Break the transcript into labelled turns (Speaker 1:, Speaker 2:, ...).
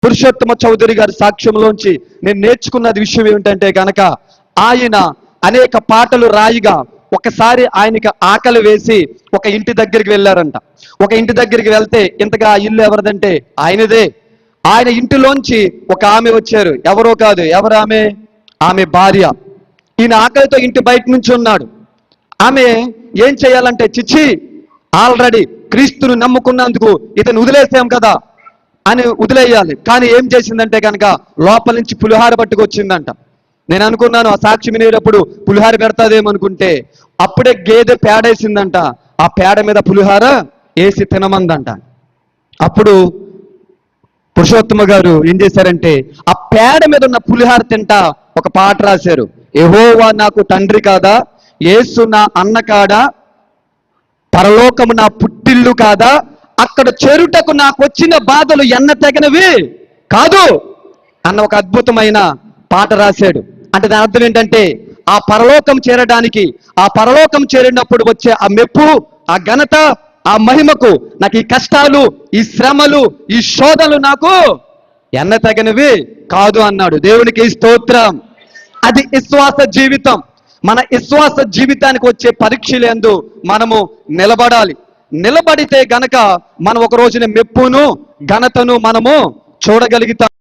Speaker 1: పురుషోత్తమ చౌదరి గారి సాక్ష్యంలోంచి నేను నేర్చుకున్నది విషయం ఏమిటంటే కనుక, ఆయన అనేక పాటలు రాయిగా ఒకసారి ఆయనకి ఆకలి వేసి ఒక ఇంటి దగ్గరికి వెళ్ళారంట. ఒక ఇంటి దగ్గరికి వెళ్తే, ఇంతగా ఆ ఇల్లు ఎవరిదంటే ఆయనదే. ఆయన ఇంటిలోంచి ఒక ఆమె వచ్చారు. ఎవరో కాదు, ఎవరు ఆమె? ఆమె భార్య. ఈయన ఆకలితో ఇంటి బయట నుంచి ఉన్నాడు. ఆమె ఏం చేయాలంటే, చిచ్చి ఆల్రెడీ క్రీస్తును నమ్ముకున్నందుకు ఇతను వదిలేసాం కదా అని వదిలేయాలి. కానీ ఏం చేసిందంటే కనుక లోపల నుంచి పులిహార పట్టుకొచ్చిందంట. నేను అనుకున్నాను ఆ సాక్షి వినేటప్పుడు పులిహార పెడతాదేమనుకుంటే, అప్పుడే గేదె పేడేసిందంట. ఆ పేడ మీద పులిహార వేసి తినమందంట. అప్పుడు పురుషోత్తమ గారు ఏం చేశారంటే, ఆ పేడ మీద ఉన్న పులిహార తింటా ఒక పాట రాశారు. యెహోవా నాకు తండ్రి కాదా, యేసు నా అన్న కాడా, పరలోకము నా పుట్టిల్లు కాదా, అక్కడ చేరుటకు నాకు వచ్చిన బాధలు ఎన్న తెగనవి కాదు అన్న ఒక అద్భుతమైన పాట రాశాడు. అంటే దాని అర్థం ఏంటంటే, ఆ పరలోకం చేరడానికి, ఆ పరలోకం చేరినప్పుడు వచ్చే ఆ మెప్పు, ఆ ఘనత, ఆ మహిమకు నాకు ఈ కష్టాలు, ఈ శ్రమలు, ఈ శోధనలు నాకు ఎన్న తగినవి కాదు అన్నాడు. దేవునికి స్తోత్రం. అది విశ్వాస జీవితం. మన విశ్వాస జీవితానికి వచ్చే పరీక్షలందు మనము నిలబడాలి. నిలబడితే గనక మనం ఒక రోజున మెప్పును ఘనతను మనము చూడగలుగుతాం.